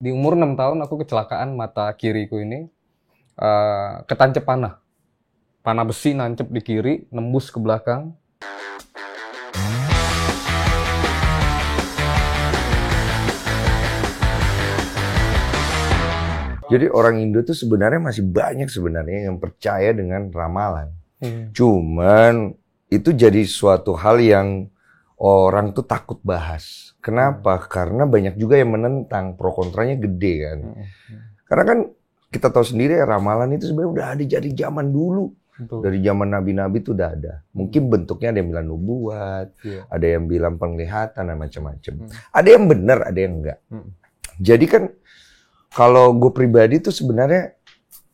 Di umur 6 tahun aku kecelakaan mata kiriku ini ketancep panah. Panah besi nancep di kiri, nembus ke belakang. Jadi orang Indo tuh sebenarnya masih banyak sebenarnya yang percaya dengan ramalan. Cuman itu jadi suatu hal yang orang tuh takut bahas. Kenapa? Karena banyak juga yang menentang, pro kontranya gede kan. Karena kan kita tahu sendiri ya, ramalan itu sebenarnya udah ada dari zaman dulu. Betul. Dari zaman nabi-nabi itu udah ada. Mungkin bentuknya ada yang bilang nubuat, ada yang bilang penglihatan dan macam-macam. Ada yang benar, ada yang enggak. Jadi kan kalau gue pribadi tuh sebenarnya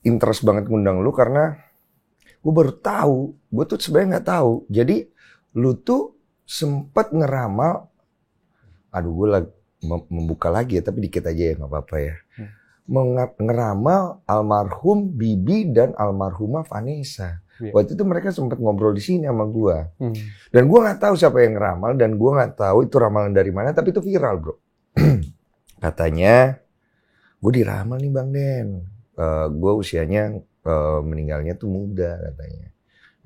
interest banget ngundang lu karena gue baru tahu, gue tuh sebenarnya nggak tahu. Jadi lu tuh sempet ngeramal, aduh gue lagi membuka lagi ya, tapi dikit aja ya nggak apa-apa ya. Ngeramal almarhum Bibi dan almarhumah Vanessa. Waktu itu mereka sempat ngobrol di sini sama gue. Dan gue nggak tahu siapa yang ngeramal dan gue nggak tahu itu ramalan dari mana, tapi itu viral bro. Katanya gue diramal nih Bang Den, gue usianya meninggalnya tuh muda katanya.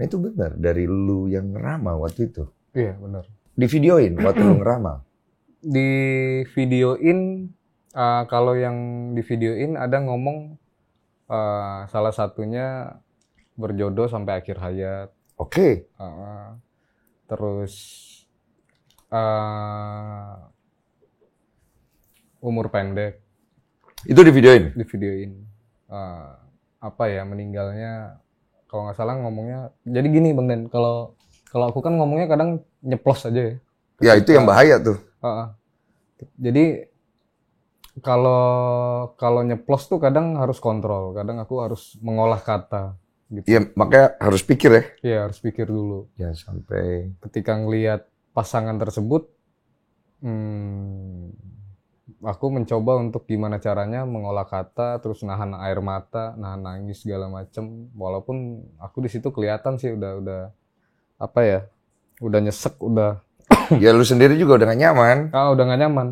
Nah itu benar dari lu yang ngeramal waktu itu? Iya benar. Di videoin waktu lu ngeramal? Di videoin, kalau yang di videoin ada ngomong salah satunya berjodoh sampai akhir hayat. Oke. Terus umur pendek. Itu di videoin? Di videoin. Apa ya, meninggalnya kalau nggak salah ngomongnya. Jadi gini Bang Den, kalau aku kan ngomongnya kadang nyeplos aja ya. Ya itu yang bahaya tuh. Jadi kalau nyeplos tuh kadang harus kontrol, kadang aku harus mengolah kata. Gitu. Iya makanya harus pikir ya. Iya harus pikir dulu. Jangan sampai. Ketika ngelihat pasangan tersebut, aku mencoba untuk gimana caranya mengolah kata, terus nahan air mata, nahan nangis segala macem. Walaupun aku di situ kelihatan sih udah apa ya, udah nyesek, udah. Ya lu sendiri juga udah gak nyaman. Udah gak nyaman,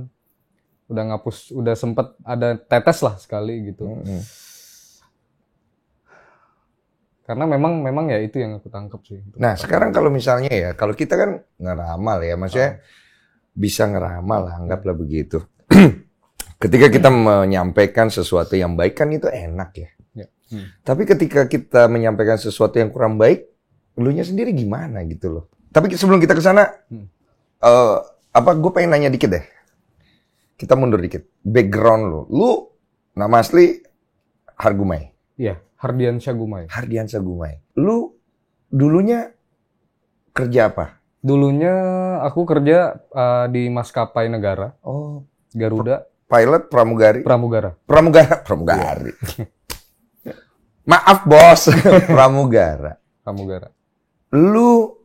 udah ngapus, udah sempet ada tetes lah sekali gitu. Karena memang ya itu yang aku tangkap sih. Nah sekarang kalau misalnya ya, kalau kita kan ngeramal ya, maksudnya bisa ngeramal lah, anggaplah begitu. Ketika kita menyampaikan sesuatu yang baik kan itu enak ya. Tapi ketika kita menyampaikan sesuatu yang kurang baik, elunya sendiri gimana gitu loh. Tapi sebelum kita ke sana, gue pengen nanya dikit deh. Kita mundur dikit. Background lu nama asli Hargumai. Iya, Hardiansyah Gumai. Hardiansyah Gumai. Lu dulunya kerja apa? Dulunya aku kerja di maskapai negara. Oh, Garuda. Pilot pramugari. Pramugara. Pramugari. Maaf bos, pramugara. Pramugara. Lu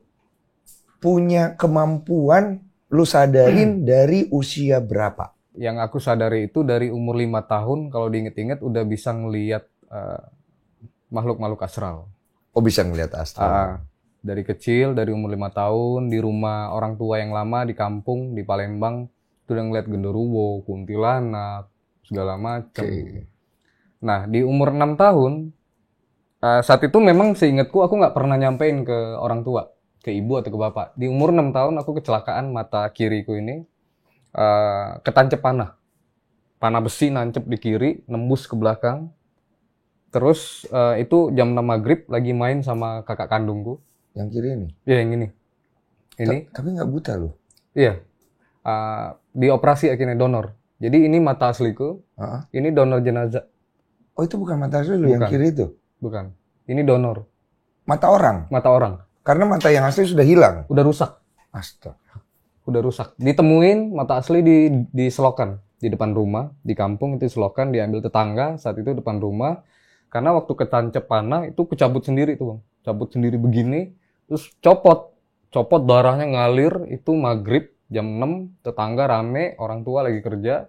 punya kemampuan, lu sadarin dari usia berapa? Yang aku sadari itu dari umur 5 tahun, kalau diinget-inget udah bisa ngelihat makhluk-makhluk astral. Oh bisa ngelihat astral. Dari kecil, dari umur 5 tahun, di rumah orang tua yang lama di kampung, di Palembang, itu udah ngeliat genderuwo, kuntilanak, segala macam. Nah, di umur 6 tahun, saat itu memang seingatku aku nggak pernah nyampein ke orang tua, ke ibu atau ke bapak. Di umur 6 tahun aku kecelakaan mata kiriku ini, ketancep panah. Panah besi nancep di kiri, nembus ke belakang. Terus itu jam 6 maghrib lagi main sama kakak kandungku. Yang kiri ini? Iya yang ini. Ini. Tapi nggak buta loh. Iya. Dioperasi akhirnya donor. Jadi ini mata asliku. Ini donor jenazah. Oh itu bukan mata asli lu yang kiri itu? Bukan. Ini donor. Mata orang? Mata orang. Karena mata yang asli sudah hilang? Udah rusak. Astaga. Udah rusak. Ditemuin mata asli di selokan. Di depan rumah. Di kampung itu selokan. Diambil tetangga. Saat itu depan rumah. Karena waktu ketancep panah itu kecabut sendiri tuh Bang. Cabut sendiri begini. Terus copot darahnya ngalir. Itu maghrib jam 6. Tetangga rame. Orang tua lagi kerja.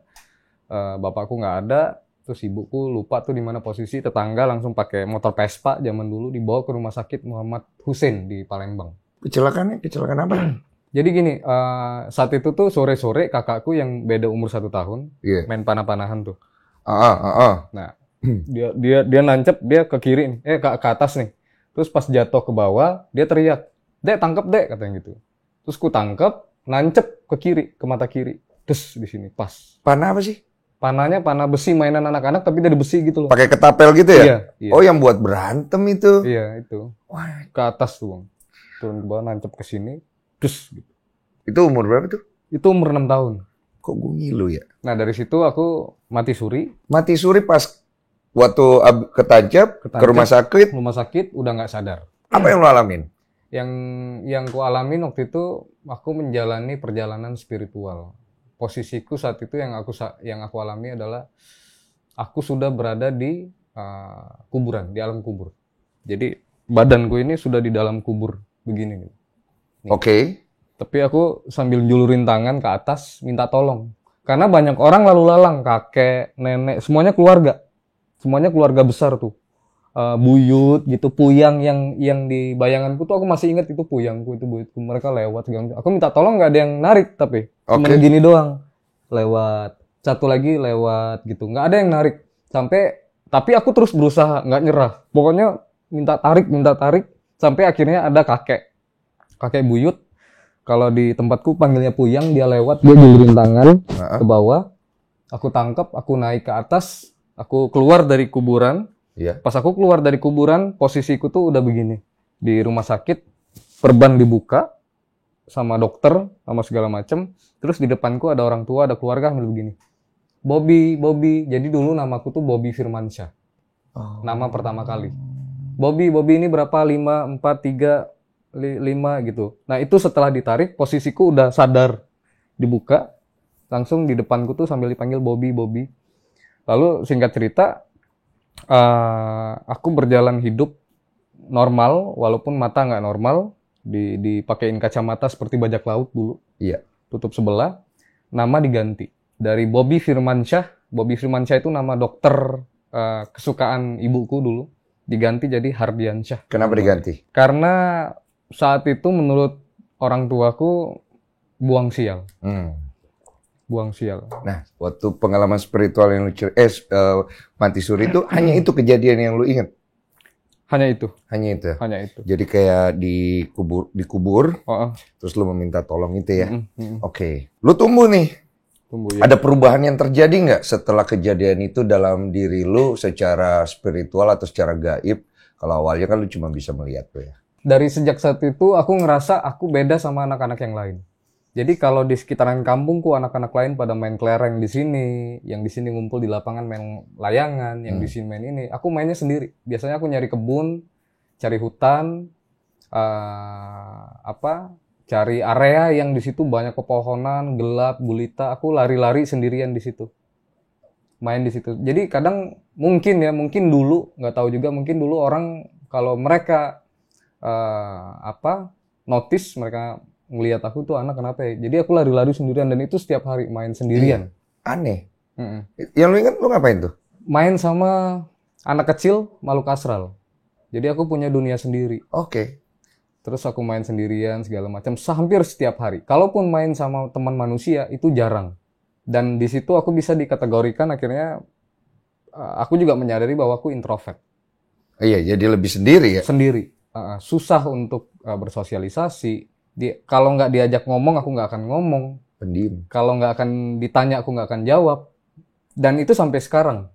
Bapakku nggak ada. Terus ibuku lupa tuh di mana posisi. Tetangga langsung pakai motor Vespa zaman dulu dibawa ke rumah sakit Muhammad Hussein di Palembang. Kecelakaan apa? Jadi gini, saat itu tuh sore-sore kakakku yang beda umur 1 tahun, main panah-panahan tuh. Nah, dia nancep, dia ke kiri nih, ke atas nih. Terus pas jatuh ke bawah, dia teriak, "Dek, tangkep, Dek," katanya gitu. Terus ku tangkep, nancep ke kiri, ke mata kiri. Terus di sini pas. Panah apa sih? Panahnya panah besi mainan anak-anak tapi dari besi gitu loh. Pakai ketapel gitu ya? Iya, iya. Oh, yang buat berantem itu. Iya, itu. Wah, ke atas tuh, Bang. Turun ke bawah, nancep ke sini, terus gitu. itu umur berapa tuh? Itu umur 6 tahun. Kok gue ngilu ya? Nah, dari situ aku mati suri. Mati suri pas waktu ketancap ke rumah sakit, Udah nggak sadar. apa yang lo alamin? Yang ku alamin waktu itu, aku menjalani perjalanan spiritual. Posisiku saat itu yang aku alami adalah aku sudah berada di kuburan, di alam kubur. Jadi badanku ini sudah di dalam kubur begini. Oke. Tapi aku sambil julurin tangan ke atas minta tolong. Karena banyak orang lalu lalang, kakek, nenek, semuanya keluarga besar tuh. Buyut gitu, puyang yang di bayanganku tuh aku masih ingat itu puyangku, itu buyutku. Mereka lewat segala. Aku minta tolong nggak ada yang narik tapi cuma gini doang. Lewat. Satu lagi lewat gitu. Nggak ada yang narik. Tapi aku terus berusaha nggak nyerah. Pokoknya minta tarik sampai akhirnya ada kakek buyut. Kalau di tempatku panggilnya puyang, dia lewat, dia julurin tangan ke bawah. Aku tangkap, aku naik ke atas, aku keluar dari kuburan. Iya. Pas aku keluar dari kuburan, posisiku tuh udah begini. Di rumah sakit, perban dibuka sama dokter, sama segala macem. Terus di depanku ada orang tua, ada keluarga ambil begini. Bobby. Jadi dulu namaku tuh Bobby Firmansyah. Nama pertama kali. Bobby ini berapa? 5, 4, 3, 5 gitu. Nah itu setelah ditarik, posisiku udah sadar. Dibuka, langsung di depanku tuh sambil dipanggil Bobby. Lalu singkat cerita, aku berjalan hidup normal, walaupun mata nggak normal, dipakein kacamata seperti bajak laut dulu. Iya. Tutup sebelah, nama diganti. Dari Bobby Firmansyah itu nama dokter kesukaan ibuku dulu. Diganti jadi Hardiansyah. Kenapa diganti? Karena saat itu menurut orang tuaku buang sial. Buang sial. Nah, waktu pengalaman spiritual yang lu mati suri itu hanya itu kejadian yang lu ingat? Hanya itu. Hanya itu. Jadi kayak dikubur, terus lu meminta tolong itu ya. Oke. Lu tumbuh nih. Ya. Ada perubahan yang terjadi nggak setelah kejadian itu dalam diri lu secara spiritual atau secara gaib? Kalau awalnya kan lu cuma bisa melihat tuh ya. Dari sejak saat itu aku ngerasa aku beda sama anak-anak yang lain. Jadi kalau di sekitaran kampungku anak-anak lain pada main kelereng di sini, yang di sini ngumpul di lapangan main layangan, yang di sini main ini, aku mainnya sendiri. Biasanya aku nyari kebun, cari hutan, cari area yang di situ banyak pepohonan, gelap, gulita, aku lari-lari sendirian di situ. Main di situ. Jadi kadang mungkin dulu, nggak tahu juga, mungkin dulu orang kalau mereka notice, mereka ngelihat aku tuh anak kenapa ya. Jadi aku lari-lari sendirian dan itu setiap hari main sendirian. Aneh. Yang lu ingat lu ngapain tuh? Main sama anak kecil makhluk astral. Jadi aku punya dunia sendiri. Oke. Terus aku main sendirian segala macam hampir setiap hari. Kalaupun main sama teman manusia itu jarang. Dan di situ aku bisa dikategorikan akhirnya aku juga menyadari bahwa aku introvert. Iya, jadi lebih sendiri ya? Sendiri. Susah untuk bersosialisasi. Kalau nggak diajak ngomong, aku nggak akan ngomong. Pendiam. Kalau nggak akan ditanya, aku nggak akan jawab. Dan itu sampai sekarang.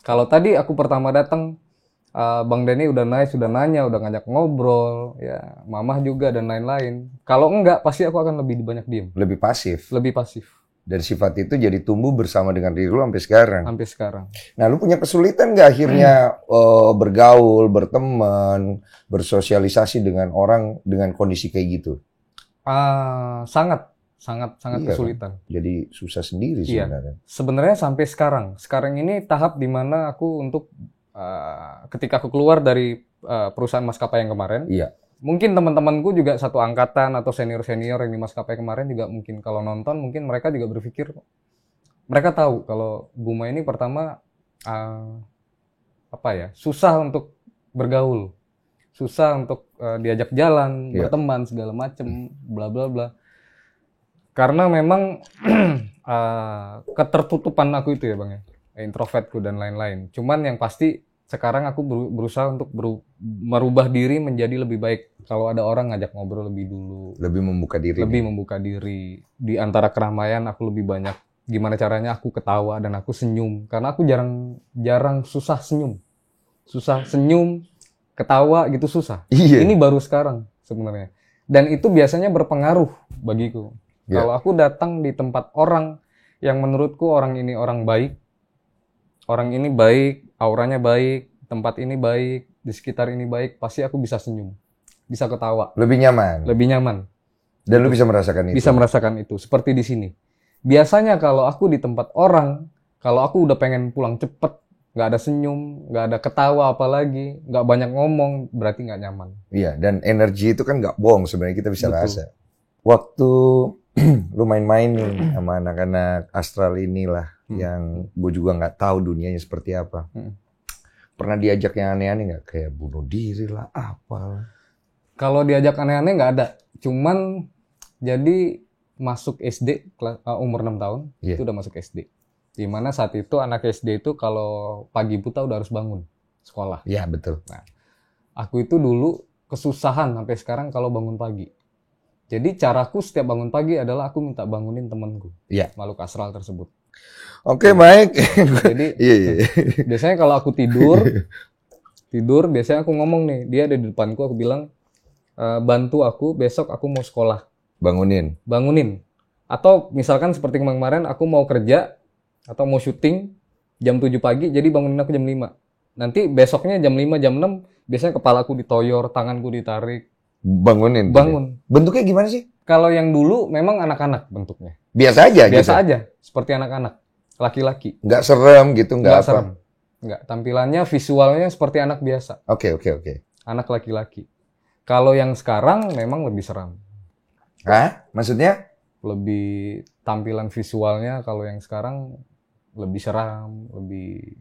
Kalau tadi aku pertama datang, Bang Denny udah nanya, udah ngajak ngobrol, ya, Mamah juga dan lain-lain. Kalau enggak, pasti aku akan lebih banyak diem. Lebih pasif. Lebih pasif. Dan sifat itu jadi tumbuh bersama dengan diri lu sampai sekarang. Sampai sekarang. Nah, lu punya kesulitan nggak akhirnya bergaul, berteman, bersosialisasi dengan orang dengan kondisi kayak gitu? Sangat iya, kesulitan. Kan? Jadi susah sendiri sebenarnya. Sebenarnya sampai sekarang. Sekarang ini tahap dimana aku untuk ketika aku keluar dari perusahaan maskapai yang kemarin. Iya. Mungkin teman-temanku juga satu angkatan atau senior-senior yang di maskapai kemarin juga mungkin kalau nonton mungkin mereka juga berpikir, mereka tahu kalau Buma ini pertama susah untuk bergaul, susah untuk diajak jalan, berteman segala macem, bla bla bla. Karena memang ketertutupan aku itu ya Bang ya. introvertku dan lain-lain. Cuman yang pasti sekarang aku berusaha untuk merubah diri menjadi lebih baik. Kalau ada orang ngajak ngobrol lebih dulu. Lebih membuka diri. Lebih membuka diri. Di antara keramaian aku lebih banyak. Gimana caranya aku ketawa dan aku senyum. Karena aku jarang susah senyum. Susah senyum, ketawa gitu susah. Iya. Ini baru sekarang sebenarnya. Dan itu biasanya berpengaruh bagiku. Yeah. Kalau aku datang di tempat orang yang menurutku orang ini orang baik, orang ini baik, auranya baik, tempat ini baik, di sekitar ini baik, pasti aku bisa senyum, bisa ketawa. Lebih nyaman. Lebih nyaman. Dan lu bisa merasakan itu. Bisa merasakan itu. Seperti di sini. Biasanya kalau aku di tempat orang, kalau aku udah pengen pulang cepet, nggak ada senyum, nggak ada ketawa apalagi, nggak banyak ngomong, berarti nggak nyaman. Iya, dan energi itu kan nggak bohong sebenarnya, kita bisa rasa. Waktu lu main-main nih sama anak-anak astral inilah, yang gue juga nggak tahu dunianya seperti apa. Pernah diajak yang aneh-aneh nggak? Kayak bunuh diri lah, apa? Kalau diajak aneh-aneh nggak ada. Cuman jadi masuk SD, umur 6 tahun, itu udah masuk SD. Dimana saat itu anak SD itu kalau pagi buta udah harus bangun sekolah. Iya, betul. Nah, aku itu dulu kesusahan sampai sekarang kalau bangun pagi. Jadi caraku setiap bangun pagi adalah aku minta bangunin temanku. Iya. Makhluk astral tersebut. Oke, baik. Jadi biasanya kalau aku tidur biasanya aku ngomong nih, dia ada di depanku, aku bilang, bantu aku, besok aku mau sekolah. Bangunin. Atau misalkan seperti kemarin aku mau kerja, atau mau syuting jam 7 pagi, jadi bangunin aku jam 5. Nanti besoknya jam 5, jam 6, biasanya kepalaku ditoyor, tanganku ditarik. Bangun. Bentuknya gimana sih? Kalau yang dulu memang anak-anak bentuknya. Biasa aja gitu? Biasa aja, seperti anak-anak. Laki-laki. Nggak serem gitu, nggak apa? Serem. Nggak, tampilannya, visualnya seperti anak biasa. Oke. Anak laki-laki. Kalau yang sekarang memang lebih seram. Hah? Maksudnya? Lebih tampilan visualnya kalau yang sekarang lebih seram, lebih...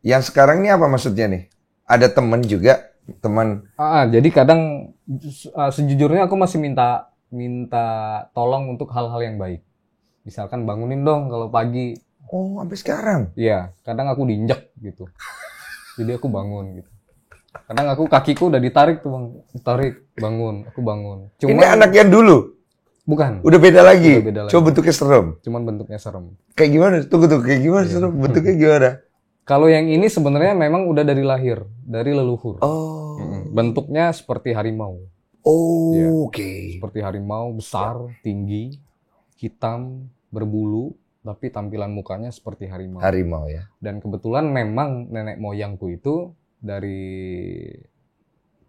Yang sekarang ini apa maksudnya nih? Ada teman juga? Jadi kadang sejujurnya aku masih minta tolong untuk hal-hal yang baik. Misalkan bangunin dong kalau pagi. Oh, sampai sekarang? Iya, kadang aku diinjek gitu. Jadi aku bangun gitu. Kadang kakiku udah ditarik tuh bang. Ditarik, bangun, aku bangun. Ini anak yang dulu? Bukan. Udah beda lagi? Coba bentuknya serem? Cuman bentuknya serem. Kayak gimana? Tunggu, kayak gimana serem? Bentuknya gimana? Kalau yang ini sebenarnya memang udah dari lahir, dari leluhur. Oh. Bentuknya seperti harimau. Oh, ya. Oke. Seperti harimau, besar, tinggi, hitam, berbulu, tapi tampilan mukanya seperti harimau. Harimau ya. Dan kebetulan memang nenek moyangku itu dari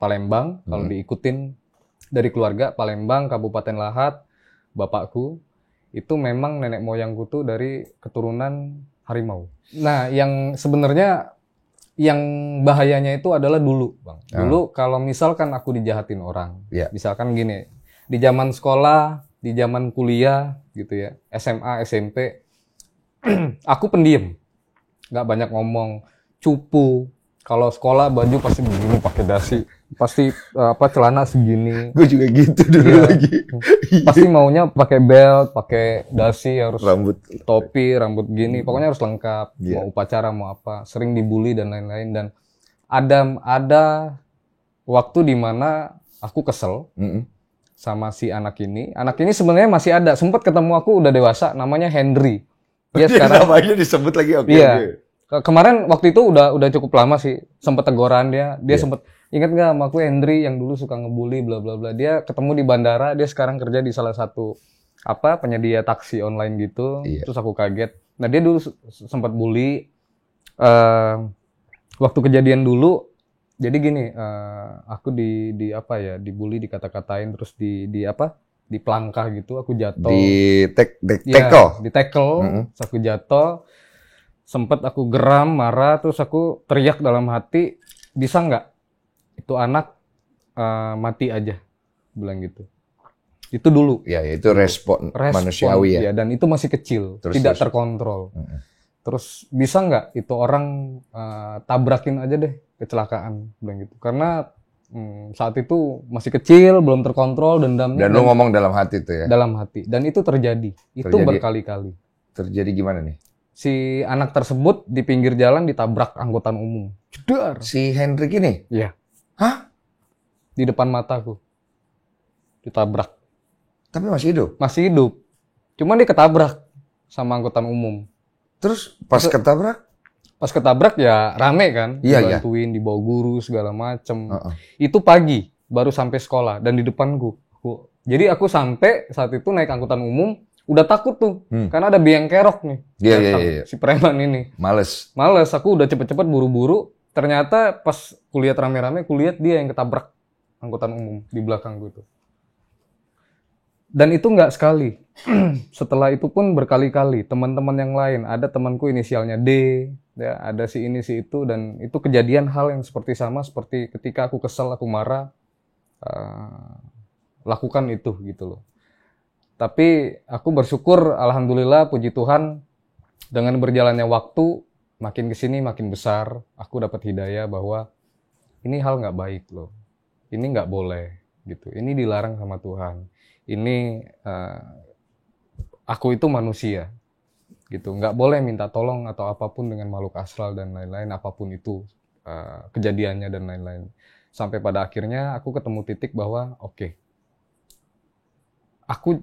Palembang, kalau diikutin dari keluarga Palembang, Kabupaten Lahat, bapakku, itu memang nenek moyangku tuh dari keturunan harimau. Nah, yang sebenarnya yang bahayanya itu adalah dulu, Bang. Dulu kalau misalkan aku dijahatin orang, misalkan gini, di zaman sekolah, di zaman kuliah gitu ya, SMA, SMP, aku pendiam, nggak banyak ngomong, cupu. Kalau sekolah baju pasti begini, pakai dasi, pasti celana segini. Gue juga gitu dulu lagi. Pasti maunya pakai belt, pakai dasi, harus rambut, topi, rambut gini, pokoknya harus lengkap. Mau upacara, mau apa, sering dibully dan lain-lain. Dan ada waktu di mana aku kesel sama si anak ini. Anak ini sebenarnya masih ada, sempat ketemu aku udah dewasa, namanya Henry. Dia sekarang namanya disebut lagi, oke. Iya. Kemarin waktu itu udah cukup lama sih, sempat teguran dia sempat, ingat nggak sama aku Hendry yang dulu suka ngebully bla bla bla. Dia ketemu di bandara, dia sekarang kerja di salah satu penyedia taksi online gitu. Terus aku kaget. Nah, dia dulu sempat bully. Waktu kejadian dulu, jadi gini, aku dibully, dikata-katain, terus di pelangkah gitu, aku jatuh. Di tackle. Di tackle, terus aku jatuh. Sempet aku geram, marah, terus aku teriak dalam hati, bisa nggak itu anak mati aja, bilang gitu. Itu dulu. Ya, itu respon manusiawi ya. Dan itu masih kecil, tidak terkontrol. Terus bisa nggak itu orang tabrakin aja deh, kecelakaan, bilang gitu. Karena saat itu masih kecil, belum terkontrol dendamnya. Dan lu ngomong dalam hati tuh ya? Dalam hati. Dan itu terjadi. Itu berkali-kali. Terjadi gimana nih? si anak tersebut di pinggir jalan ditabrak angkutan umum. Jedar. Si Hendrik ini? Iya. Hah? Di depan mataku. Ditabrak. Tapi masih hidup? Masih hidup. Cuman dia ketabrak sama angkutan umum. Terus pas ketabrak? Pas ketabrak ya rame kan. Iya, dibantuin, dibawa guru segala macem. Itu pagi, baru sampai sekolah. Dan di depanku. Jadi aku sampai saat itu naik angkutan umum, udah takut tuh. Karena ada biang kerok nih. Iya. Si preman ini. Males, aku udah cepet-cepet buru-buru. Ternyata pas kulihat rame-rame, kulihat dia yang ketabrak angkutan umum di belakang gue tuh. Dan itu nggak sekali. Setelah itu pun berkali-kali. Teman-teman yang lain, ada temanku inisialnya D, ya, ada si ini si itu, dan itu kejadian hal yang seperti sama seperti ketika aku kesel, aku marah, lakukan itu gitu loh. Tapi aku bersyukur, alhamdulillah, puji Tuhan, dengan berjalannya waktu, makin kesini makin besar, aku dapat hidayah bahwa ini hal nggak baik loh, ini nggak boleh gitu, ini dilarang sama Tuhan, ini aku itu manusia gitu, nggak boleh minta tolong atau apapun dengan makhluk astral dan lain-lain, apapun itu kejadiannya dan lain-lain. Sampai pada akhirnya aku ketemu titik bahwa oke, aku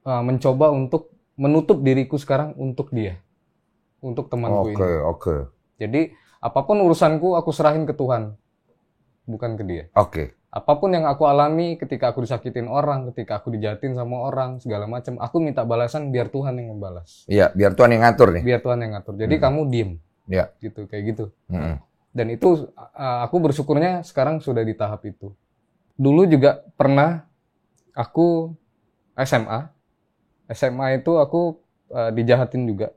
mencoba untuk menutup diriku sekarang untuk dia, untuk temanku ini. Oke. Jadi apapun urusanku aku serahin ke Tuhan, bukan ke dia. Oke. Apapun yang aku alami ketika aku disakitin orang, ketika aku dijahatin sama orang, segala macam, aku minta balasan biar Tuhan yang membalas. Iya, biar Tuhan yang ngatur nih. Biar Tuhan yang ngatur. Jadi kamu diem. Iya. Gitu, kayak gitu. Dan itu aku bersyukurnya sekarang sudah di tahap itu. Dulu juga pernah aku SMA itu aku dijahatin juga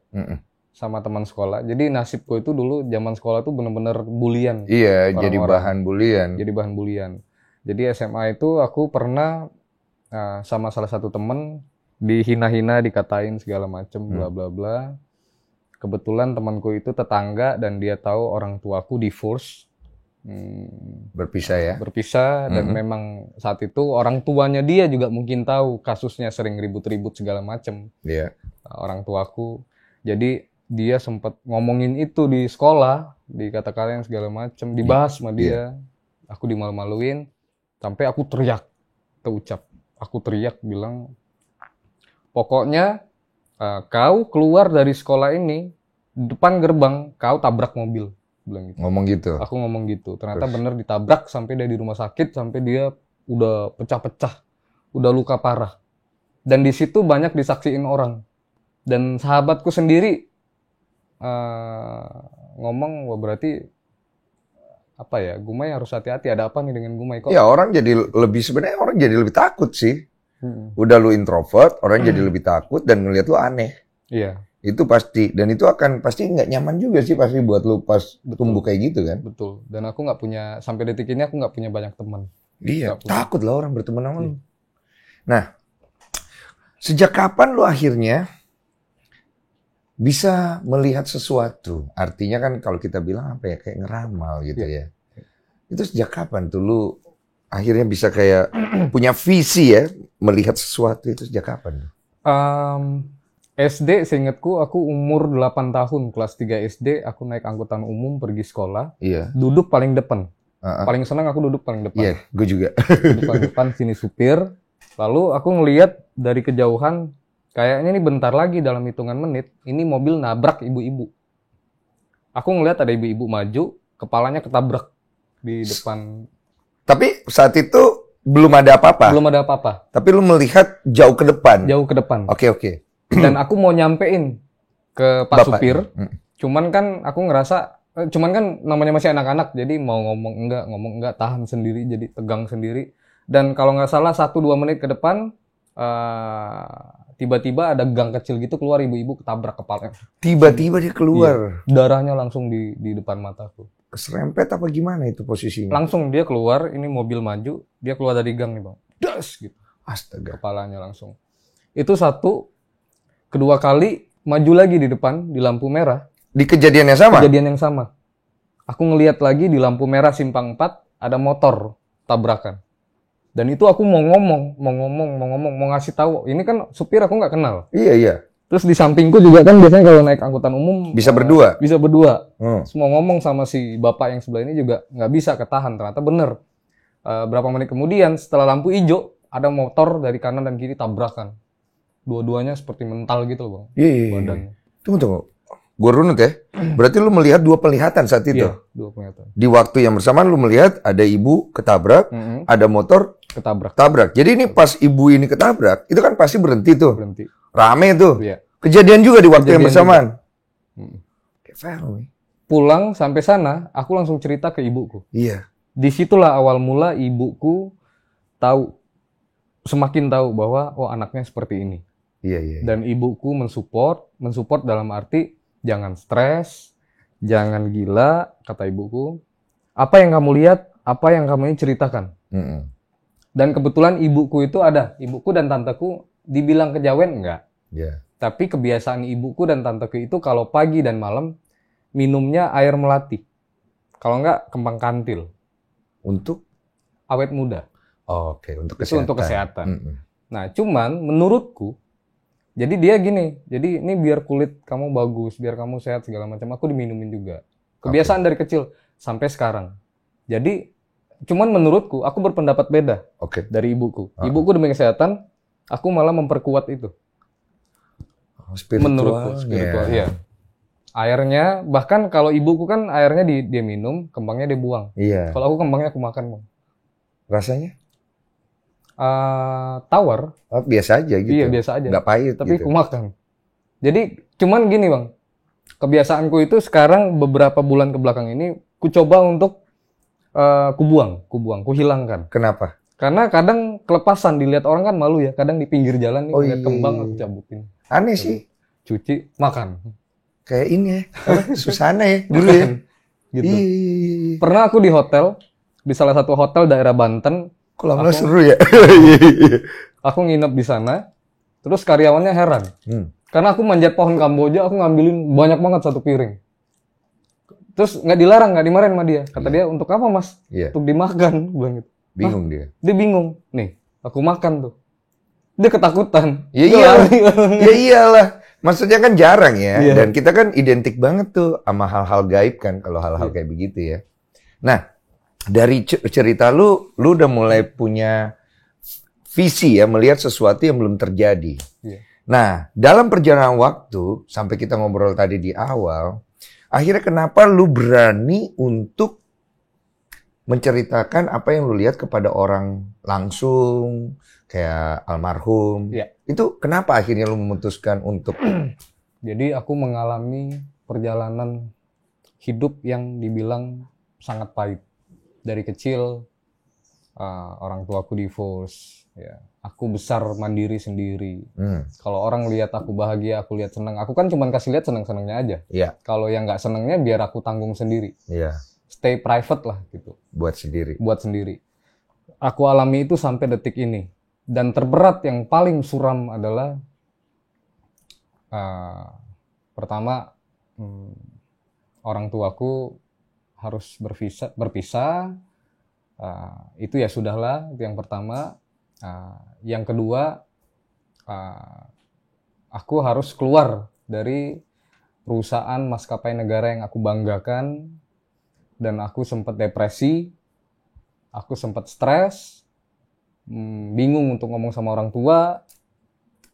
sama teman sekolah. Jadi nasibku itu dulu zaman sekolah tuh bener-bener bulian. Iya, jadi bahan bulian. Jadi bahan bulian. Jadi SMA itu aku pernah sama salah satu temen dihina-hina, dikatain segala macem, bla bla bla. Kebetulan temanku itu tetangga dan dia tahu orang tuaku divorce. Berpisah ya? Berpisah, dan memang saat itu orang tuanya dia juga mungkin tahu kasusnya sering ribut-ribut segala macem. Iya. Orang tuaku. Jadi dia sempat ngomongin itu di sekolah, dikata-katain segala macem, dibahas sama dia. Aku dimalu-maluin. Sampai aku teriak, aku teriak bilang, pokoknya kau keluar dari sekolah ini, depan gerbang kau tabrak mobil, bilang gitu. Ngomong gitu? Aku ngomong gitu, ternyata bener ditabrak sampai dia di rumah sakit, sampai dia udah pecah-pecah, udah luka parah. Dan di situ banyak disaksiin orang. Dan sahabatku sendiri ngomong, wah berarti apa ya, Gumai harus hati-hati, ada apa nih dengan Gumai kok? Ya sebenarnya orang jadi lebih takut sih. Udah lu introvert, orang jadi lebih takut dan ngelihat lu aneh. Iya. Itu pasti, dan itu akan pasti nggak nyaman juga sih pasti buat lu pas tumbuh kayak gitu kan. Betul. Dan aku nggak punya, sampai detik ini aku nggak punya banyak teman. Iya, takut lah orang berteman sama lu. Nah, sejak kapan lu akhirnya bisa melihat sesuatu? Artinya kan kalau kita bilang apa ya, kayak ngeramal gitu ya. Itu sejak kapan tuh lu akhirnya bisa kayak punya visi ya, melihat sesuatu itu sejak kapan? SD seingatku aku umur 8 tahun, kelas 3 SD, aku naik angkutan umum pergi sekolah. Iya. Duduk paling depan. Paling senang aku duduk paling depan. Iya, gue juga. Duduk paling depan, sini supir. Lalu aku ngelihat dari kejauhan, kayaknya ini bentar lagi dalam hitungan menit, ini mobil nabrak ibu-ibu. Aku ngelihat ada ibu-ibu maju, kepalanya ketabrak di depan. Tapi saat itu belum ada apa-apa? Belum ada apa-apa. Tapi lu melihat jauh ke depan? Jauh ke depan. Oke. Dan aku mau nyampein ke Pak Supir. Cuman kan aku ngerasa, namanya masih anak-anak, jadi mau ngomong enggak, tahan sendiri, jadi tegang sendiri. Dan kalau nggak salah 1-2 menit ke depan, tiba-tiba ada gang kecil gitu, keluar ibu-ibu ketabrak kepala. Tiba-tiba dia keluar? Iya, darahnya langsung di depan mataku. Keserempet apa gimana itu posisinya? Langsung dia keluar, ini mobil maju, dia keluar dari gang nih bang. Das gitu. Astaga. Kepalanya langsung. Itu satu. Kedua kali, maju lagi di depan, di lampu merah. Di kejadian yang sama? Kejadian yang sama. Aku ngelihat lagi di lampu merah simpang 4, ada motor tabrakan. Dan itu aku mau ngomong, mau ngasih tahu. Ini kan supir aku nggak kenal. Iya. Terus di sampingku juga kan biasanya kalau naik angkutan umum Bisa berdua? Bisa berdua. Semua ngomong sama si bapak yang sebelah ini juga nggak bisa ketahan. Ternyata bener. Berapa menit kemudian setelah lampu hijau ada motor dari kanan dan kiri tabrakan. Dua-duanya seperti mental gitu loh, Bang. Iya. Badannya. Tunggu. Gue runut ya. Berarti lu melihat dua penglihatan saat itu? Iya, dua penglihatan. Di waktu yang bersamaan lu melihat ada ibu ketabrak, ada motor ketabrak. Jadi ini pas ibu ini ketabrak, itu kan pasti berhenti tuh. Berhenti. Rame tuh. Iya. Kejadian juga di waktu yang bersamaan. Kayak film nih. Pulang sampai sana, aku langsung cerita ke ibuku. Iya. Disitulah awal mula ibuku semakin tahu bahwa anaknya seperti ini. Iya. Dan ibuku mensupport dalam arti jangan stres, jangan gila, kata ibuku. Apa yang kamu lihat, apa yang kamu ini ceritakan. Dan kebetulan ibuku dan tanteku dibilang kejawen enggak. Iya. Tapi kebiasaan ibuku dan tanteku itu kalau pagi dan malam minumnya air melati. Kalau enggak kembang kantil. Untuk? Awet muda. Oke, untuk kesehatan. Itu untuk kesehatan. Nah, cuman menurutku, jadi dia gini, jadi ini biar kulit kamu bagus, biar kamu sehat segala macam, aku diminumin juga. Kebiasaan dari kecil sampai sekarang. Jadi, cuman menurutku, aku berpendapat beda dari ibuku. Ibuku demi kesehatan, aku malah memperkuat itu. Menurutku, spiritual, iya. Airnya, bahkan kalau ibuku kan airnya dia minum, kembangnya dia buang. Iya. Kalau aku kembangnya aku makan, Bang. Rasanya? Tawar. Biasa aja gitu. Iya, biasa aja. Nggak pahit tapi gitu. aku makan. Jadi, cuman gini, Bang. Kebiasaanku itu sekarang beberapa bulan ke belakang ini, ku coba untuk ku hilangkan. Kenapa? Karena kadang kelepasan, dilihat orang kan malu ya. Kadang di pinggir jalan nih, lihat kembang aku cabutin. Aneh sih. Cuci, makan. Kayak ini ya, Susana ya, dulu ya. Gitu. Pernah aku di hotel, di salah satu hotel daerah Banten. Kok lama seru ya? Aku nginep di sana, terus karyawannya heran. Karena aku manjat pohon Kamboja, aku ngambilin banyak banget satu piring. Terus nggak dilarang, nggak dimarahin sama dia. Kata dia, untuk apa mas? Untuk dimakan. Bilang gitu. Bingung dia. Dia bingung. Nih, aku makan tuh. Dia ketakutan. Ya iyalah. Maksudnya kan jarang ya. Dan kita kan identik banget tuh sama hal-hal gaib kan. Kalau hal-hal kayak begitu ya. Nah, dari cerita lu udah mulai punya visi ya. Melihat sesuatu yang belum terjadi. Nah, dalam perjalanan waktu, sampai kita ngobrol tadi di awal, akhirnya kenapa lu berani untuk menceritakan apa yang lu lihat kepada orang langsung, kayak almarhum. Itu kenapa akhirnya lu memutuskan untuk... Jadi aku mengalami perjalanan hidup yang dibilang sangat pahit. Dari kecil, orang tuaku divorce. Ya. Aku besar mandiri sendiri. Kalau orang lihat aku bahagia, aku lihat senang. Aku kan cuma kasih lihat senang-senangnya aja. Kalau yang nggak senangnya biar aku tanggung sendiri. Stay private lah gitu. Buat sendiri. Aku alami itu sampai detik ini. Dan terberat yang paling suram adalah pertama orang tuaku harus berpisah. Itu ya sudahlah, itu yang pertama. Yang kedua, aku harus keluar dari perusahaan maskapai negara yang aku banggakan. Dan aku sempat depresi, aku sempat stres, bingung untuk ngomong sama orang tua,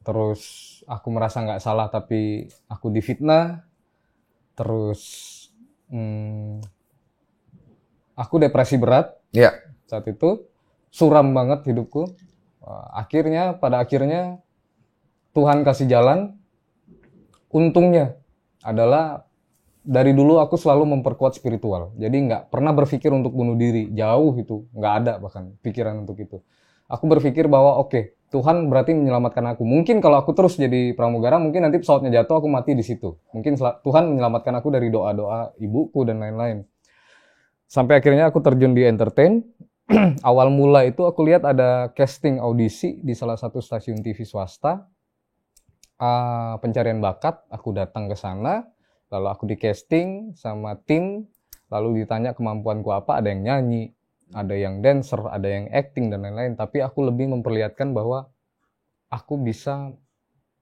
terus aku merasa nggak salah tapi aku difitnah, terus aku depresi berat saat itu, suram banget hidupku. Pada akhirnya Tuhan kasih jalan. Untungnya adalah dari dulu aku selalu memperkuat spiritual. Jadi nggak pernah berpikir untuk bunuh diri. Jauh itu. Nggak ada bahkan pikiran untuk itu. Aku berpikir bahwa Tuhan berarti menyelamatkan aku. Mungkin kalau aku terus jadi pramugara, mungkin nanti pesawatnya jatuh, aku mati di situ. Mungkin Tuhan menyelamatkan aku dari doa-doa ibuku dan lain-lain. Sampai akhirnya aku terjun di entertain. Awal mula itu aku lihat ada casting audisi di salah satu stasiun TV swasta. Pencarian bakat, aku datang ke sana. Lalu aku di casting sama tim, lalu ditanya kemampuanku apa, ada yang nyanyi, ada yang dancer, ada yang acting dan lain-lain. Tapi aku lebih memperlihatkan bahwa aku bisa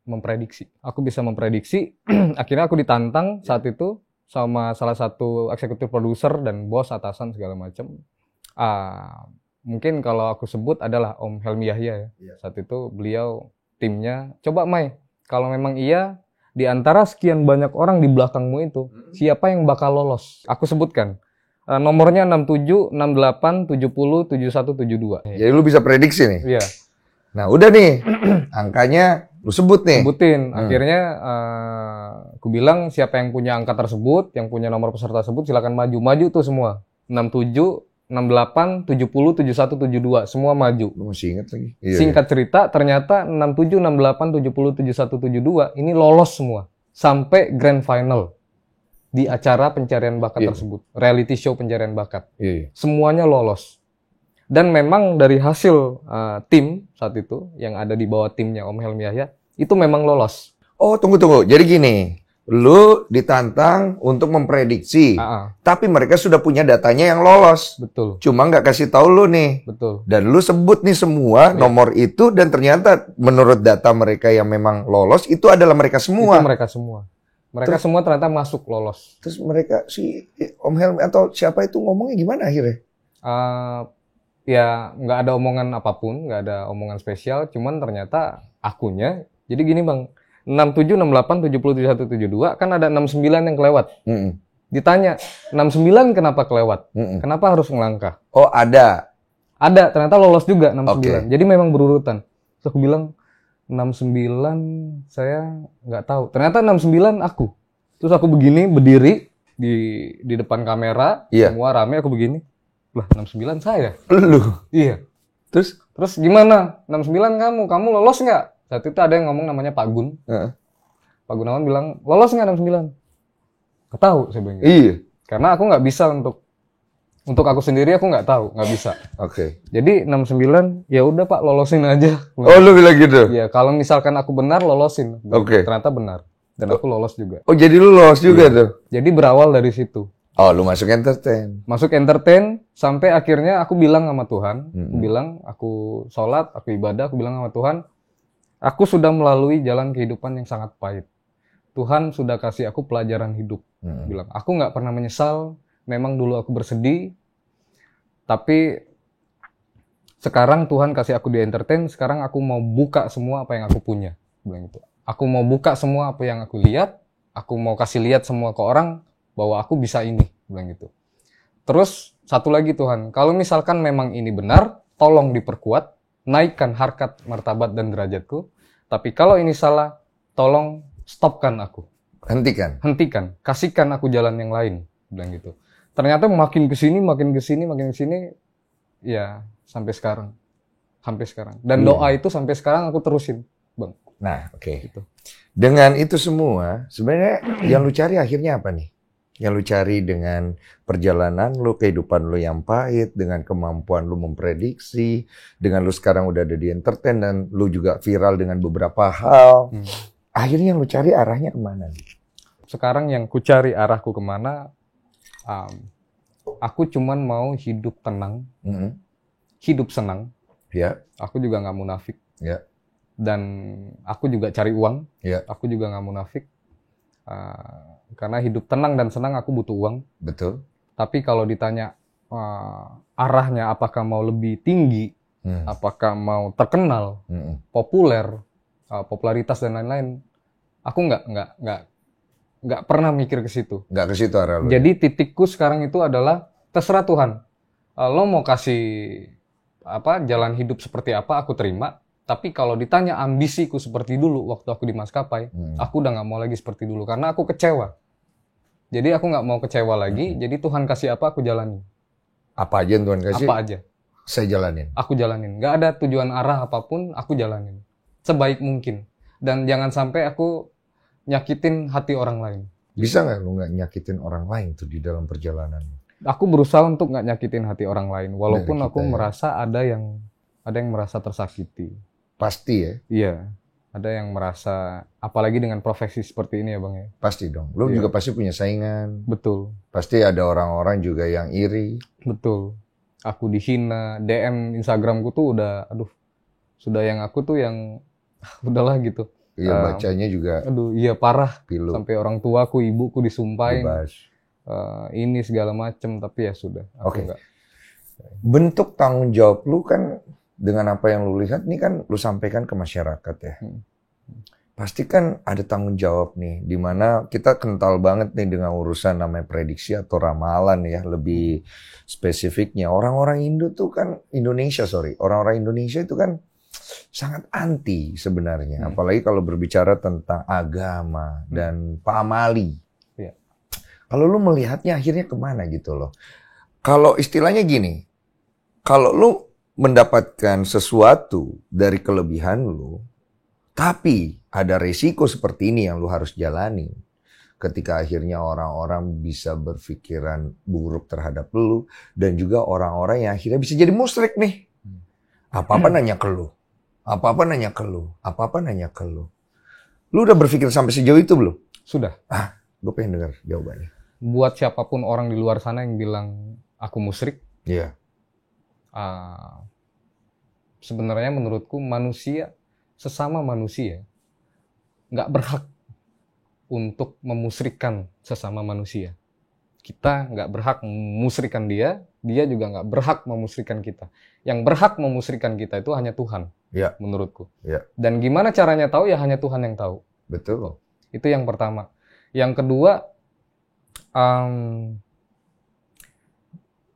memprediksi. Aku bisa memprediksi. Akhirnya aku ditantang saat itu sama salah satu eksekutif produser dan bos atasan segala macam. Mungkin kalau aku sebut adalah Om Helmi Yahya ya. Saat itu beliau timnya, coba Mai, kalau memang iya di antara sekian banyak orang di belakangmu itu, siapa yang bakal lolos? Aku sebutkan. Nomornya 67, 68, 70, 71, 72. Jadi lu bisa prediksi nih? Iya. Nah udah nih, angkanya lu sebut nih. Sebutin. Akhirnya aku bilang siapa yang punya angka tersebut, yang punya nomor peserta tersebut silakan maju. Maju tuh semua. 67, 68, 70, 71, 72. Semua maju. Lu masih ingat lagi? Singkat cerita, ternyata 67, 68, 70, 71, 72 ini lolos semua. Sampai grand final. Di acara pencarian bakat tersebut. Reality show pencarian bakat. Semuanya lolos. Dan memang dari hasil tim saat itu, yang ada di bawah timnya Om Helmi Yahya, itu memang lolos. Oh, tunggu. Jadi gini, lu ditantang untuk memprediksi. Tapi mereka sudah punya datanya yang lolos. Betul. Cuma nggak kasih tahu lu nih. Betul. Dan lu sebut nih semua nomor itu, dan ternyata menurut data mereka yang memang lolos, itu adalah mereka semua. Itu mereka semua. Mereka semua ternyata masuk lolos. Terus mereka, si Om Helmi atau siapa itu ngomongnya gimana akhirnya? Ya nggak ada omongan apapun, nggak ada omongan spesial, cuman ternyata akunya, jadi gini Bang, 67, 68, 70, 71, 72, kan ada 69 yang kelewat. Ditanya, 69 kenapa kelewat? Kenapa harus ngelangkah? Oh ada? Ada, ternyata lolos juga 69. Jadi memang berurutan. Terus aku bilang, 69 saya nggak tahu. Ternyata 69 aku. Terus aku begini, berdiri di depan kamera, semua rame, aku begini. Lah, 69 saya. Lu? Iya. Terus gimana? 69 kamu lolos nggak? Saat itu ada yang ngomong namanya Pak Gun. Pak Gunawan bilang, lolos nggak 69? Nggak tahu saya bilang. Iya. Karena aku nggak bisa untuk aku sendiri, aku nggak tahu, nggak bisa. Jadi 69, ya udah Pak, lolosin aja. Oh, lu bilang gitu? Iya, kalau misalkan aku benar, lolosin. Ternyata benar. Dan aku lolos juga. Oh, jadi lu lolos juga tuh? Jadi berawal dari situ. Oh, lu masuk entertain? Masuk entertain, sampai akhirnya aku bilang sama Tuhan, aku sholat, aku ibadah, aku bilang sama Tuhan, aku sudah melalui jalan kehidupan yang sangat pahit. Tuhan sudah kasih aku pelajaran hidup. Bilang, aku nggak pernah menyesal, memang dulu aku bersedih, tapi sekarang Tuhan kasih aku di entertain, sekarang aku mau buka semua apa yang aku punya. Bilang gitu. Aku mau buka semua apa yang aku lihat, aku mau kasih lihat semua ke orang, bahwa aku bisa ini, bilang gitu. Terus satu lagi Tuhan, kalau misalkan memang ini benar, tolong diperkuat, naikkan harkat, martabat dan derajatku. Tapi kalau ini salah, tolong stopkan aku. Hentikan, kasihkan aku jalan yang lain, bilang gitu. Ternyata makin kesini, ya sampai sekarang. Dan doa itu sampai sekarang aku terusin, Bang. Nah, gitu. Dengan itu semua, sebenarnya yang lu cari akhirnya apa nih? Yang lu cari dengan perjalanan lu, kehidupan lu yang pahit, dengan kemampuan lu memprediksi, dengan lu sekarang udah ada di entertain, dan lu juga viral dengan beberapa hal. Akhirnya yang lu cari arahnya kemana? Sekarang yang ku cari arahku kemana, aku cuman mau hidup tenang, hidup senang. Aku juga nggak munafik. Dan aku juga cari uang. Aku juga nggak munafik. Karena hidup tenang dan senang aku butuh uang. Betul. Tapi kalau ditanya arahnya apakah mau lebih tinggi, apakah mau terkenal, populer, popularitas dan lain-lain, aku nggak pernah mikir ke situ. Nggak ke situ arah lu. Jadi titikku sekarang itu adalah terserah Tuhan. Lo mau kasih jalan hidup seperti apa, aku terima. Tapi kalau ditanya ambisiku seperti dulu waktu aku di maskapai, aku udah nggak mau lagi seperti dulu karena aku kecewa. Jadi aku nggak mau kecewa lagi. Jadi Tuhan kasih apa, aku jalani. Apa aja yang Tuhan kasih? Apa aja. Saya jalanin. Aku jalanin. Nggak ada tujuan arah apapun, aku jalanin. Sebaik mungkin. Dan jangan sampai aku nyakitin hati orang lain. Bisa nggak lu nggak nyakitin orang lain tuh di dalam perjalanan? Aku berusaha untuk nggak nyakitin hati orang lain. Walaupun aku merasa ada yang merasa tersakiti. Pasti ya? Iya. Ada yang merasa, apalagi dengan profesi seperti ini ya Bang ya. Pasti dong. Lu juga pasti punya saingan. Betul. Pasti ada orang-orang juga yang iri. Betul. Aku dihina, DM Instagramku tuh udah, sudah yang aku tuh yang, udahlah gitu. Iya, bacanya juga. Aduh, iya parah. Pilu. Sampai orang tuaku, ibuku disumpahin. Bebas. Ini segala macem, tapi ya sudah. Oke. Bentuk tanggung jawab lu kan dengan apa yang lu lihat nih kan lu sampaikan ke masyarakat ya. Pasti kan ada tanggung jawab nih, dimana kita kental banget nih dengan urusan namanya prediksi atau ramalan ya, lebih spesifiknya. Orang-orang orang-orang Indonesia itu kan sangat anti sebenarnya, apalagi kalau berbicara tentang agama dan pamali. Ya. Kalau lu melihatnya akhirnya kemana gitu loh. Kalau istilahnya gini, kalau lu mendapatkan sesuatu dari kelebihan lu, tapi ada resiko seperti ini yang lu harus jalani. Ketika akhirnya orang-orang bisa berpikiran buruk terhadap lu, dan juga orang-orang yang akhirnya bisa jadi musyrik nih. Apa-apa nanya ke lu. Apa-apa nanya ke lu. Apa-apa nanya ke lu. Lu udah berpikir sampai sejauh itu belum? Sudah. Gue pengen dengar jawabannya. Buat siapapun orang di luar sana yang bilang aku musyrik. Iya. Sebenarnya menurutku manusia, sesama manusia, nggak berhak untuk memusyrikkan sesama manusia. Kita nggak berhak memusyrikkan dia, dia juga nggak berhak memusyrikkan kita. Yang berhak memusyrikkan kita itu hanya Tuhan, menurutku. Ya. Dan gimana caranya tahu? Ya hanya Tuhan yang tahu. Betul. Itu yang pertama. Yang kedua,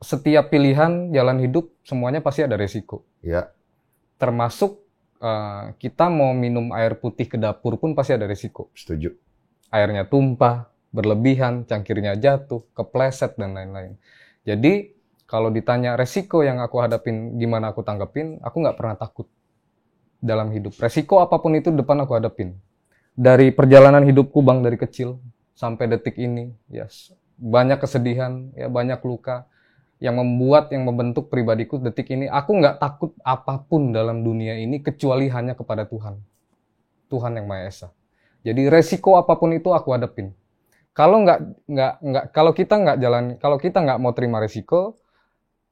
setiap pilihan jalan hidup semuanya pasti ada resiko. Ya. Termasuk kita mau minum air putih ke dapur pun pasti ada resiko. Setuju. Airnya tumpah, berlebihan, cangkirnya jatuh, kepleset, dan lain-lain. Jadi, kalau ditanya resiko yang aku hadapin, gimana aku tanggepin, aku nggak pernah takut dalam hidup. Resiko apapun itu depan aku hadapin. Dari perjalanan hidupku, Bang, dari kecil sampai detik ini, banyak kesedihan, banyak luka, yang membentuk pribadiku detik ini. Aku nggak takut apapun dalam dunia ini kecuali hanya kepada Tuhan. Tuhan yang Maha Esa. Jadi resiko apapun itu aku hadapin. Kalau kalau kita nggak mau terima resiko,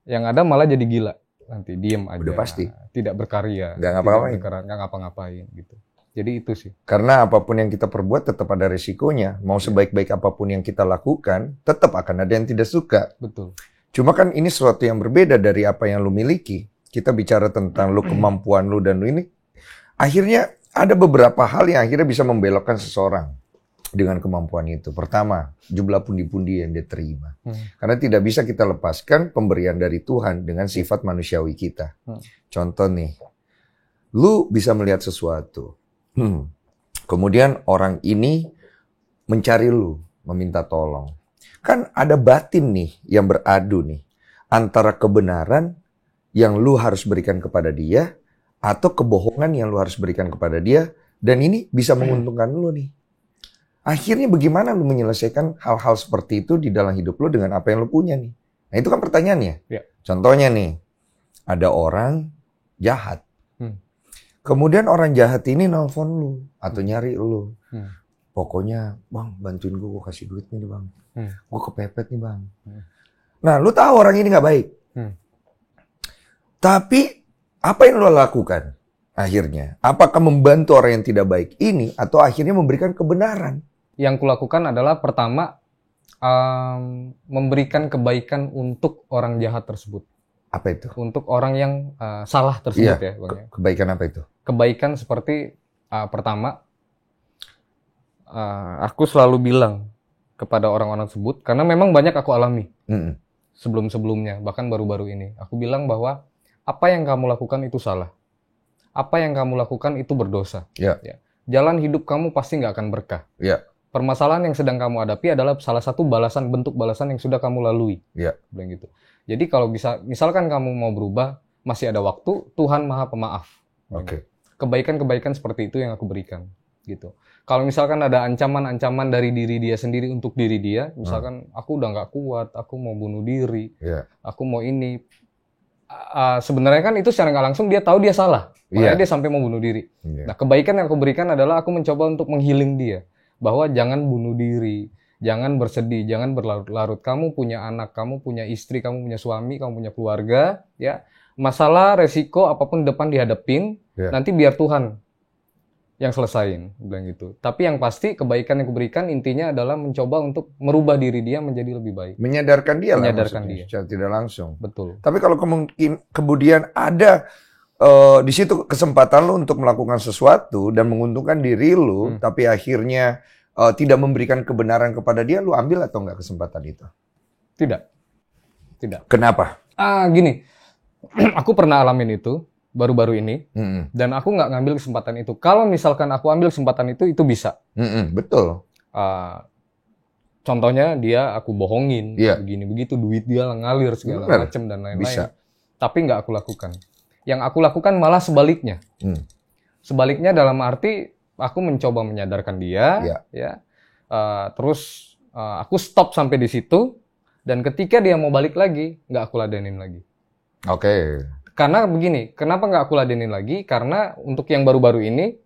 yang ada malah jadi gila. Nanti diem aja. Udah pasti. Tidak berkarya. Nggak ngapa-ngapain. Nggak ngapa-ngapain gitu. Jadi itu sih. Karena apapun yang kita perbuat tetap ada resikonya. Mau sebaik-baik apapun yang kita lakukan, tetap akan ada yang tidak suka. Betul. Cuma kan ini sesuatu yang berbeda dari apa yang lu miliki. Kita bicara tentang lu, kemampuan lu, dan lu ini. Akhirnya ada beberapa hal yang akhirnya bisa membelokkan seseorang dengan kemampuan itu. Pertama, jumlah pundi-pundi yang dia terima. Karena tidak bisa kita lepaskan pemberian dari Tuhan dengan sifat manusiawi kita. Contoh nih, lu bisa melihat sesuatu. Kemudian orang ini mencari lu, meminta tolong. Kan ada batin nih yang beradu nih antara kebenaran yang lu harus berikan kepada dia atau kebohongan yang lu harus berikan kepada dia, dan ini bisa menguntungkan lu nih. Akhirnya bagaimana lu menyelesaikan hal-hal seperti itu di dalam hidup lu dengan apa yang lu punya nih? Nah, itu kan pertanyaannya. Ya. Contohnya nih, ada orang jahat. Kemudian orang jahat ini nelpon lu atau nyari lu. Pokoknya, Bang, bantuin gue kasih duit nih, Bang. Gue kepepet nih, Bang. Nah, lu tahu orang ini nggak baik. Tapi, apa yang lu lakukan akhirnya? Apakah membantu orang yang tidak baik ini atau akhirnya memberikan kebenaran? Yang kulakukan adalah pertama, memberikan kebaikan untuk orang jahat tersebut. Apa itu? Untuk orang yang salah tersebut ya, Bang. Kebaikan apa itu? Kebaikan seperti pertama, aku selalu bilang kepada orang-orang tersebut, karena memang banyak aku alami sebelum-sebelumnya, bahkan baru-baru ini. Aku bilang bahwa apa yang kamu lakukan itu salah. Apa yang kamu lakukan itu berdosa. Ya. Jalan hidup kamu pasti nggak akan berkah. Ya. Permasalahan yang sedang kamu hadapi adalah salah satu bentuk balasan yang sudah kamu lalui. Ya. Bilang gitu. Jadi kalau misalkan kamu mau berubah, masih ada waktu, Tuhan Maha Pemaaf. Oke. Kebaikan-kebaikan seperti itu yang aku berikan. Gitu. Kalau misalkan ada ancaman-ancaman dari diri dia sendiri untuk diri dia, misalkan aku udah nggak kuat, aku mau bunuh diri, aku mau ini, sebenarnya kan itu secara nggak langsung dia tahu dia salah, makanya dia sampai mau bunuh diri. Nah, kebaikan yang aku berikan adalah aku mencoba untuk menghealing dia, bahwa jangan bunuh diri, jangan bersedih, jangan berlarut-larut. Kamu punya anak, kamu punya istri, kamu punya suami, kamu punya keluarga, ya. Masalah, resiko apapun depan dihadapin, nanti biar Tuhan yang selesain, bilang gitu. Tapi yang pasti kebaikan yang kuberikan intinya adalah mencoba untuk merubah diri dia menjadi lebih baik. Menyadarkan dia Menyadarkan lah dia. secara tidak langsung. Betul. Tapi kalau kemudian ada di situ kesempatan lu untuk melakukan sesuatu dan menguntungkan diri lu, tapi akhirnya tidak memberikan kebenaran kepada dia, lu ambil atau enggak kesempatan itu? Tidak. Kenapa? Gini, aku pernah alamin itu baru-baru ini, dan aku nggak ngambil kesempatan itu. Kalau misalkan aku ambil kesempatan itu bisa. Betul. Contohnya dia aku bohongin, begini begitu, duit dia ngalir segala macam dan lain-lain. Bisa. Tapi nggak aku lakukan. Yang aku lakukan malah sebaliknya. Sebaliknya dalam arti aku mencoba menyadarkan dia, terus aku stop sampai di situ, dan ketika dia mau balik lagi, nggak aku ladenin lagi. Oke. Karena begini, kenapa nggak aku ladenin lagi? Karena untuk yang baru-baru ini,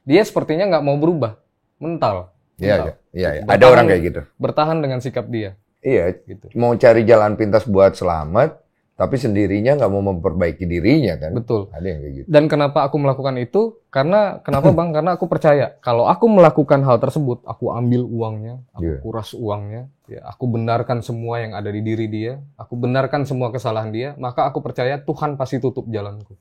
dia sepertinya nggak mau berubah, mental. Iya. Ada orang kayak gitu. Bertahan dengan sikap dia. Iya, gitu. Mau cari jalan pintas buat selamat, tapi sendirinya nggak mau memperbaiki dirinya kan? Betul. Ada yang kayak gitu. Dan kenapa aku melakukan itu? Kenapa Bang? Karena aku percaya kalau aku melakukan hal tersebut, aku ambil uangnya, aku kuras uangnya, aku benarkan semua yang ada di diri dia, aku benarkan semua kesalahan dia, maka aku percaya Tuhan pasti tutup jalanku.